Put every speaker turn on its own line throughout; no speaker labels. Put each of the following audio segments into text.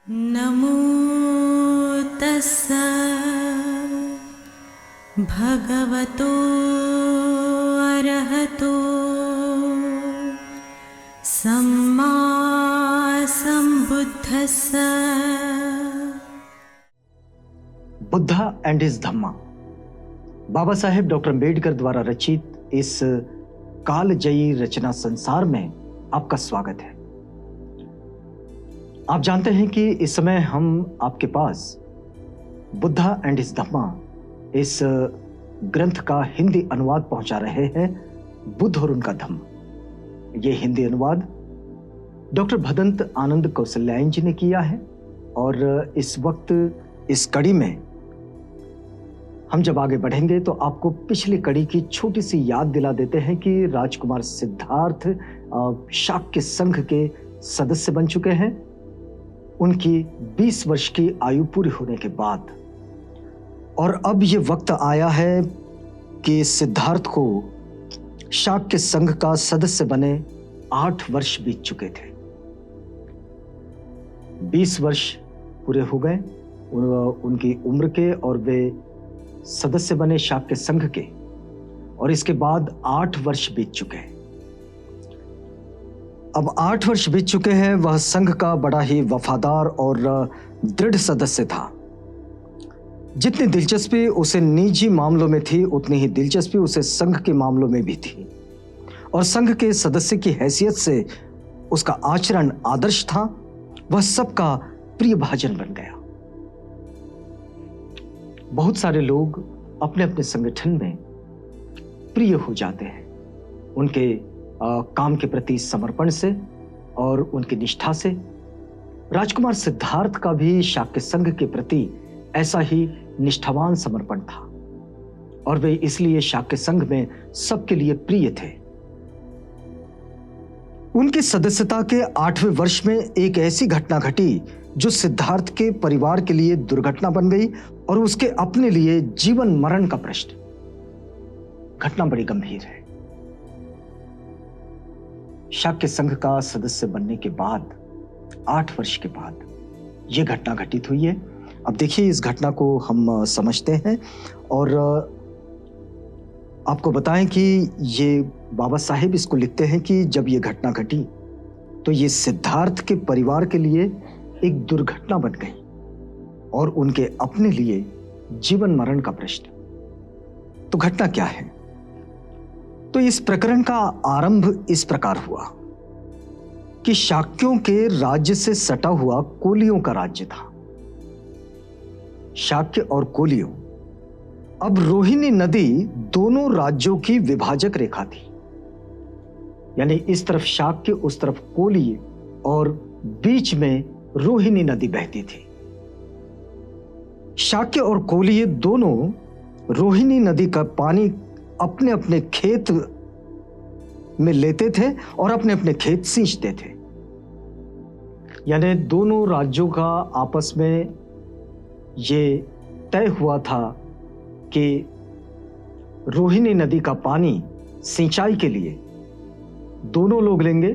नमो तस्सा भगवतो अरहतो सम्मा संबुद्धस्सा।
Buddha and his Dhamma, Baba Saheb doctor Ambedkar द्वारा रचित इस कालजयी रचना संसार में आपका स्वागत है। आप जानते हैं कि इस समय हम आपके पास बुद्धा एंड हिज धम्मा इस ग्रंथ का हिंदी अनुवाद पहुंचा रहे हैं, बुद्ध और उनका धम्म। ये हिंदी अनुवाद डॉक्टर भदंत आनंद कौशल्यायन जी ने किया है और इस वक्त इस कड़ी में हम जब आगे बढ़ेंगे तो आपको पिछली कड़ी की छोटी सी याद दिला देते हैं कि राजकुमार सिद्धार्थ शाक्य संघ के सदस्य बन चुके हैं। उनकी 20 वर्ष की आयु पूरी होने के बाद, और अब ये वक्त आया है कि सिद्धार्थ को शाक्य संघ का सदस्य बने 8 वर्ष बीत चुके थे। 20 वर्ष पूरे हो गए उनकी उम्र के और वे सदस्य बने शाक्य संघ के, और इसके बाद 8 वर्ष बीत चुके हैं। अब 8 वर्ष बीत चुके हैं। वह संघ का बड़ा ही वफादार और दृढ़ सदस्य था। जितनी दिलचस्पी उसे निजी मामलों में थी, उतनी ही दिलचस्पी उसे संघ के मामलों में भी थी, और संघ के सदस्य की हैसियत से उसका आचरण आदर्श था। वह सबका प्रिय भाजन बन गया। बहुत सारे लोग अपने अपने संगठन में प्रिय हो जाते हैं उनके काम के प्रति समर्पण से और उनकी निष्ठा से। राजकुमार सिद्धार्थ का भी शाक्य संघ के प्रति ऐसा ही निष्ठावान समर्पण था, और वे इसलिए शाक्य संघ में सबके लिए प्रिय थे। उनकी सदस्यता के 8वें वर्ष में एक ऐसी घटना घटी जो सिद्धार्थ के परिवार के लिए दुर्घटना बन गई और उसके अपने लिए जीवन मरण का प्रश्न। घटना बड़ी गंभीर है। शाक्य संघ का सदस्य बनने के बाद 8 वर्ष के बाद यह घटना घटित हुई है। अब देखिए, इस घटना को हम समझते हैं और आपको बताएं कि ये बाबा साहेब इसको लिखते हैं कि जब यह घटना घटी तो ये सिद्धार्थ के परिवार के लिए एक दुर्घटना बन गई और उनके अपने लिए जीवन मरण का प्रश्न। तो घटना क्या है? तो इस प्रकरण का आरंभ इस प्रकार हुआ कि शाक्यों के राज्य से सटा हुआ कोलियों का राज्य था। शाक्य और कोलियों, अब रोहिणी नदी दोनों राज्यों की विभाजक रेखा थी। यानी इस तरफ शाक्य, उस तरफ कोली, और बीच में रोहिणी नदी बहती थी। शाक्य और कोलिये दोनों रोहिणी नदी का पानी अपने अपने खेत में लेते थे और अपने अपने खेत सींचते थे। यानी दोनों राज्यों का आपस में ये तय हुआ था कि रोहिणी नदी का पानी सिंचाई के लिए दोनों लोग लेंगे,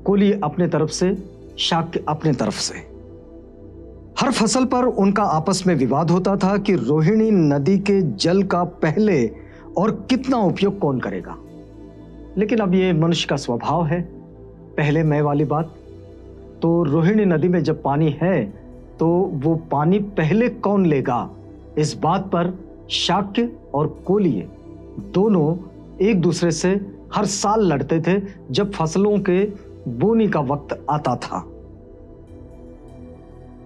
कोली अपने तरफ से, शाक्य अपने तरफ से। हर फसल पर उनका आपस में विवाद होता था कि रोहिणी नदी के जल का पहले और कितना उपयोग कौन करेगा। लेकिन अब ये मनुष्य का स्वभाव है, पहले मैं वाली बात। तो रोहिणी नदी में जब पानी है तो वो पानी पहले कौन लेगा, इस बात पर शाक्य और कोलिये दोनों एक दूसरे से हर साल लड़ते थे जब फसलों के बोनी का वक्त आता था।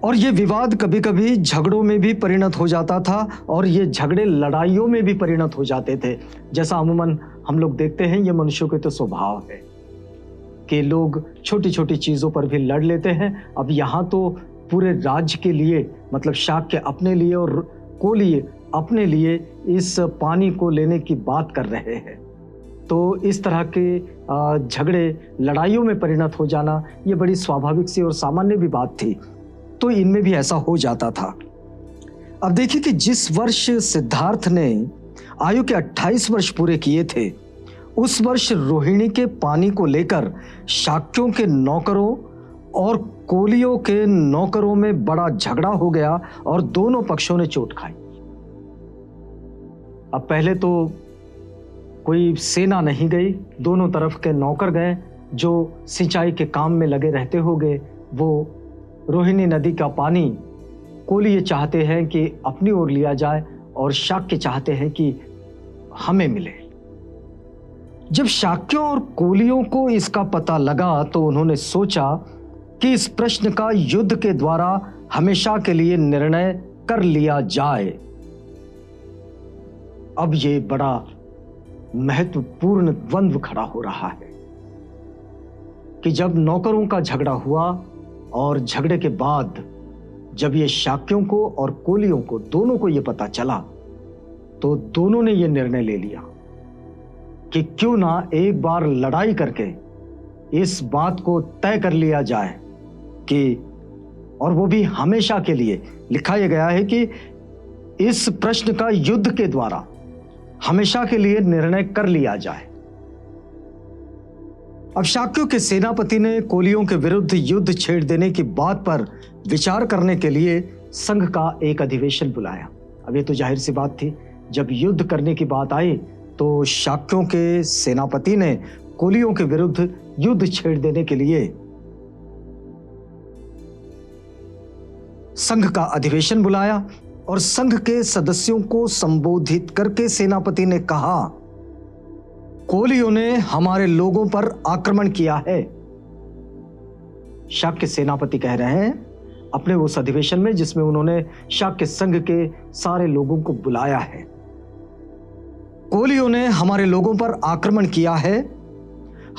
और ये विवाद कभी कभी झगड़ों में भी परिणत हो जाता था, और ये झगड़े लड़ाइयों में भी परिणत हो जाते थे। जैसा अमूमन हम लोग देखते हैं, ये मनुष्यों के तो स्वभाव है कि लोग छोटी छोटी चीजों पर भी लड़ लेते हैं। अब यहाँ तो पूरे राज्य के लिए, मतलब शाक्य अपने लिए और कोलिये अपने लिए इस पानी को लेने की बात कर रहे हैं। तो इस तरह के झगड़े लड़ाइयों में परिणत हो जाना ये बड़ी स्वाभाविक सी और सामान्य भी बात थी। तो इनमें भी ऐसा हो जाता था। अब देखिए कि जिस वर्ष सिद्धार्थ ने आयु के 28 वर्ष पूरे किए थे, उस वर्ष रोहिणी के पानी को लेकर शाक्यों के नौकरों और कोलियों के नौकरों में बड़ा झगड़ा हो गया और दोनों पक्षों ने चोट खाई। अब पहले तो कोई सेना नहीं गई, दोनों तरफ के नौकर गए जो सिंचाई के काम में लगे रहते होंगे। वो रोहिणी नदी का पानी कोलिये चाहते हैं कि अपनी ओर लिया जाए और शाक्य चाहते हैं कि हमें मिले। जब शाक्यों और कोलियों को इसका पता लगा तो उन्होंने सोचा कि इस प्रश्न का युद्ध के द्वारा हमेशा के लिए निर्णय कर लिया जाए। अब ये बड़ा महत्वपूर्ण द्वंद्व खड़ा हो रहा है कि जब नौकरों का झगड़ा हुआ और झगड़े के बाद जब ये शाक्यों को और कोलियों को दोनों को ये पता चला तो दोनों ने ये निर्णय ले लिया कि क्यों ना एक बार लड़ाई करके इस बात को तय कर लिया जाए कि, और वो भी हमेशा के लिए। लिखा यह गया है कि इस प्रश्न का युद्ध के द्वारा हमेशा के लिए निर्णय कर लिया जाए। अब शाक्यों के सेनापति ने कोलियों के विरुद्ध युद्ध छेड़ देने की बात पर विचार करने के लिए संघ का एक अधिवेशन बुलाया। अब ये तो जाहिर सी बात थी, जब युद्ध करने की बात आई तो शाक्यों के सेनापति ने कोलियों के विरुद्ध युद्ध छेड़ देने के लिए संघ का अधिवेशन बुलाया और संघ के सदस्यों को संबोधित करके सेनापति ने कहा, कोलियों ने हमारे लोगों पर आक्रमण किया है। शाक्य सेनापति कह रहे हैं अपने उस अधिवेशन में जिसमें उन्होंने शाक्य संघ के सारे लोगों को बुलाया है। कोलियों ने हमारे लोगों पर आक्रमण किया है,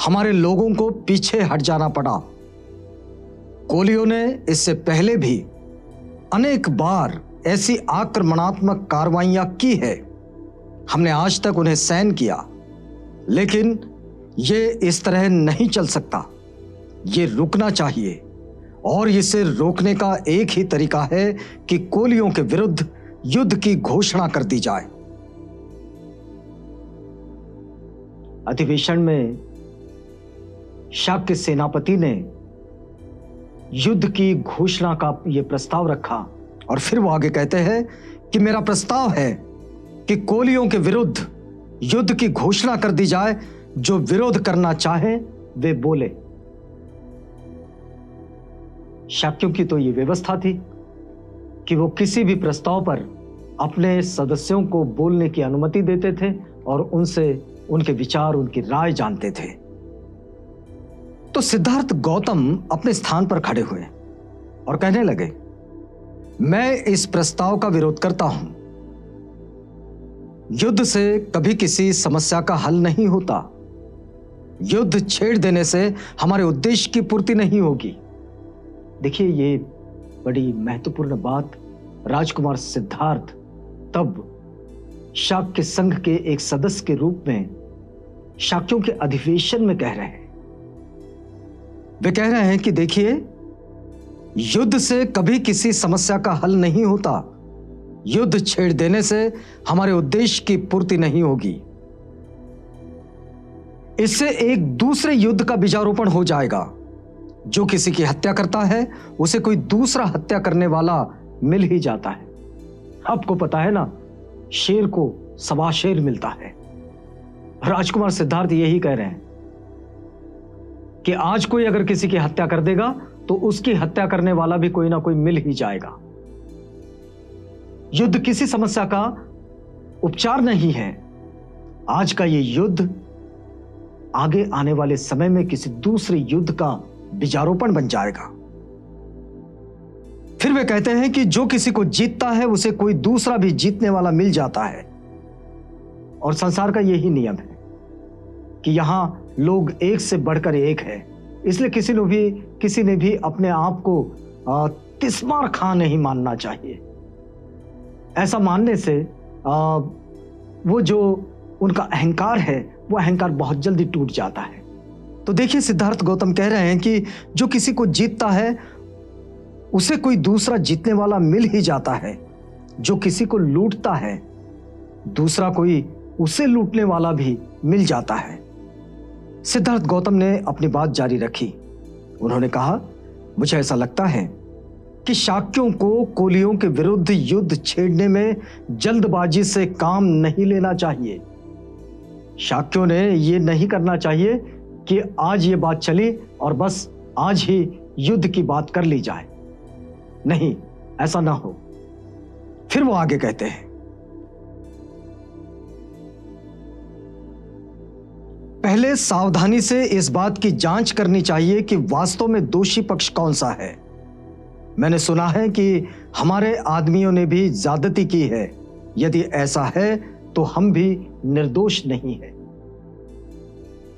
हमारे लोगों को पीछे हट जाना पड़ा। कोलियों ने इससे पहले भी अनेक बार ऐसी आक्रमणात्मक कार्रवाइयां की है, हमने आज तक उन्हें सहन किया, लेकिन ये इस तरह नहीं चल सकता, ये रुकना चाहिए और इसे रोकने का एक ही तरीका है कि कोलियों के विरुद्ध युद्ध की घोषणा कर दी जाए। अधिवेशन में शाक्य सेनापति ने युद्ध की घोषणा का यह प्रस्ताव रखा और फिर वो आगे कहते हैं कि मेरा प्रस्ताव है कि कोलियों के विरुद्ध युद्ध की घोषणा कर दी जाए, जो विरोध करना चाहे वे बोले। शाक्यों की तो यह व्यवस्था थी कि वो किसी भी प्रस्ताव पर अपने सदस्यों को बोलने की अनुमति देते थे और उनसे उनके विचार, उनकी राय जानते थे। तो सिद्धार्थ गौतम अपने स्थान पर खड़े हुए और कहने लगे, मैं इस प्रस्ताव का विरोध करता हूं। युद्ध से कभी किसी समस्या का हल नहीं होता। युद्ध छेड़ देने से हमारे उद्देश्य की पूर्ति नहीं होगी। देखिए, ये बड़ी महत्वपूर्ण बात राजकुमार सिद्धार्थ तब शाक्य संघ के एक सदस्य के रूप में शाक्यों के अधिवेशन में कह रहे हैं। वे कह रहे हैं कि देखिए, युद्ध से कभी किसी समस्या का हल नहीं होता। युद्ध छेड़ देने से हमारे उद्देश्य की पूर्ति नहीं होगी। इससे एक दूसरे युद्ध का बीजारोपण हो जाएगा। जो किसी की हत्या करता है उसे कोई दूसरा हत्या करने वाला मिल ही जाता है। आपको पता है ना, शेर को सवा शेर मिलता है। राजकुमार सिद्धार्थ यही कह रहे हैं कि आज कोई अगर किसी की हत्या कर देगा तो उसकी हत्या करने वाला भी कोई ना कोई मिल ही जाएगा। युद्ध किसी समस्या का उपचार नहीं है। आज का ये युद्ध आगे आने वाले समय में किसी दूसरे युद्ध का बीजारोपण बन जाएगा। फिर वे कहते हैं कि जो किसी को जीतता है उसे कोई दूसरा भी जीतने वाला मिल जाता है। और संसार का यही नियम है कि यहां लोग एक से बढ़कर एक है, इसलिए किसी ने भी अपने आप को तिस्मार खां नहीं मानना चाहिए। ऐसा मानने से वो जो उनका अहंकार है वो अहंकार बहुत जल्दी टूट जाता है। तो देखिए, सिद्धार्थ गौतम कह रहे हैं कि जो किसी को जीतता है उसे कोई दूसरा जीतने वाला मिल ही जाता है। जो किसी को लूटता है दूसरा कोई उसे लूटने वाला भी मिल जाता है। सिद्धार्थ गौतम ने अपनी बात जारी रखी। उन्होंने कहा मुझे ऐसा लगता है कि शाक्यों को कोलियों के विरुद्ध युद्ध छेड़ने में जल्दबाजी से काम नहीं लेना चाहिए। शाक्यों ने यह नहीं करना चाहिए कि आज ये बात चली और बस आज ही युद्ध की बात कर ली जाए। नहीं, ऐसा ना हो। फिर वो आगे कहते हैं, पहले सावधानी से इस बात की जांच करनी चाहिए कि वास्तव में दोषी पक्ष कौन सा है। मैंने सुना है कि हमारे आदमियों ने भी ज्यादती की है। यदि ऐसा है तो हम भी निर्दोष नहीं है।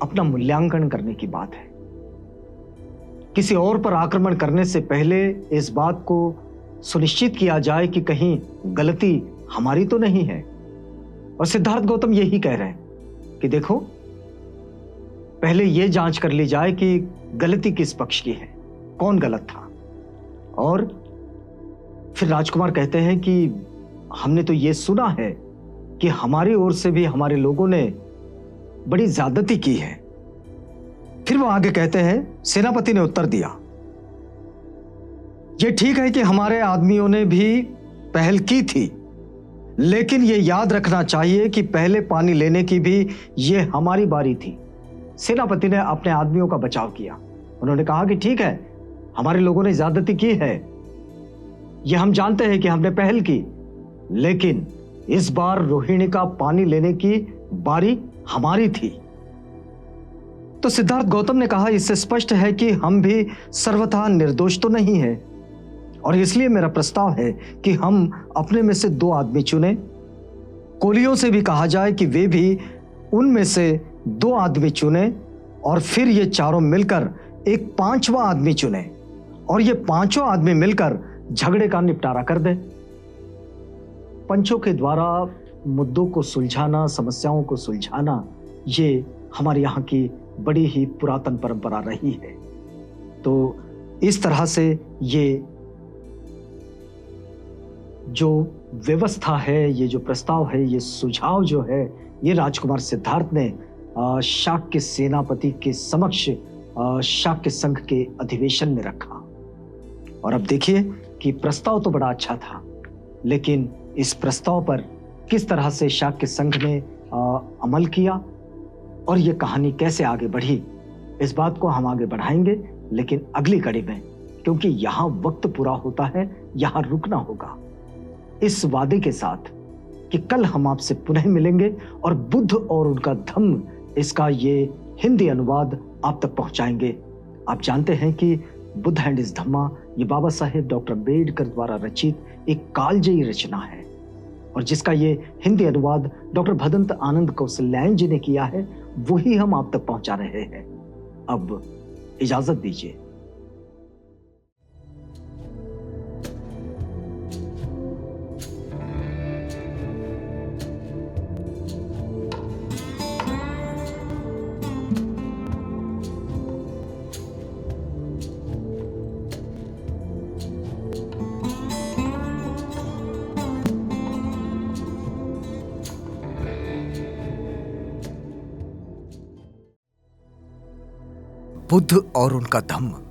अपना मूल्यांकन करने की बात है। किसी और पर आक्रमण करने से पहले इस बात को सुनिश्चित किया जाए कि कहीं गलती हमारी तो नहीं है। और सिद्धार्थ गौतम यही कह रहे हैं कि देखो, पहले यह जांच कर ली जाए कि गलती किस पक्ष की है, कौन गलत था। और फिर राजकुमार कहते हैं कि हमने तो यह सुना है कि हमारी ओर से भी हमारे लोगों ने बड़ी ज्यादती की है। फिर वो आगे कहते हैं, सेनापति ने उत्तर दिया, यह ठीक है कि हमारे आदमियों ने भी पहल की थी, लेकिन यह याद रखना चाहिए कि पहले पानी लेने की भी यह हमारी बारी थी। सेनापति ने अपने आदमियों का बचाव किया। उन्होंने कहा कि ठीक है, हमारे लोगों ने ज्यादती की है, यह हम जानते हैं कि हमने पहल की, लेकिन इस बार रोहिणी का पानी लेने की बारी हमारी थी। तो सिद्धार्थ गौतम ने कहा, इससे स्पष्ट है कि हम भी सर्वथा निर्दोष तो नहीं है, और इसलिए मेरा प्रस्ताव है कि हम अपने में से 2 आदमी चुने। कोलियों से भी कहा जाए कि वे भी उनमें से 2 आदमी चुने, और फिर ये चारों मिलकर एक 5वां आदमी चुने, और ये 5 आदमी मिलकर झगड़े का निपटारा कर दें। पंचों के द्वारा मुद्दों को सुलझाना, समस्याओं को सुलझाना, ये हमारे यहाँ की बड़ी ही पुरातन परंपरा रही है। तो इस तरह से ये जो व्यवस्था है, ये जो प्रस्ताव है, ये सुझाव जो है, ये राजकुमार सिद्धार्थ ने शाक्य सेनापति के समक्ष शाक्य संघ के अधिवेशन में रखा। और अब देखिए कि प्रस्ताव तो बड़ा अच्छा था, लेकिन इस प्रस्ताव पर किस तरह से शाक्य संघ ने अमल किया और ये कहानी कैसे आगे बढ़ी, इस बात को हम आगे बढ़ाएंगे, लेकिन अगली कड़ी में, क्योंकि यहाँ वक्त पूरा होता है, यहाँ रुकना होगा इस वादे के साथ कि कल हम आपसे पुनः मिलेंगे और बुद्ध और उनका धम्म, इसका ये हिंदी अनुवाद आप तक पहुंचाएंगे। आप जानते हैं कि बुद्ध एंड हिज धम्मा ये बाबा साहेब डॉक्टर अम्बेडकर द्वारा रचित एक कालजयी रचना है, और जिसका ये हिंदी अनुवाद डॉक्टर भदंत आनंद कौशल्यायन जी ने किया है, वही हम आप तक पहुंचा रहे हैं। अब इजाजत दीजिए।
बुद्ध और उनका धम्म।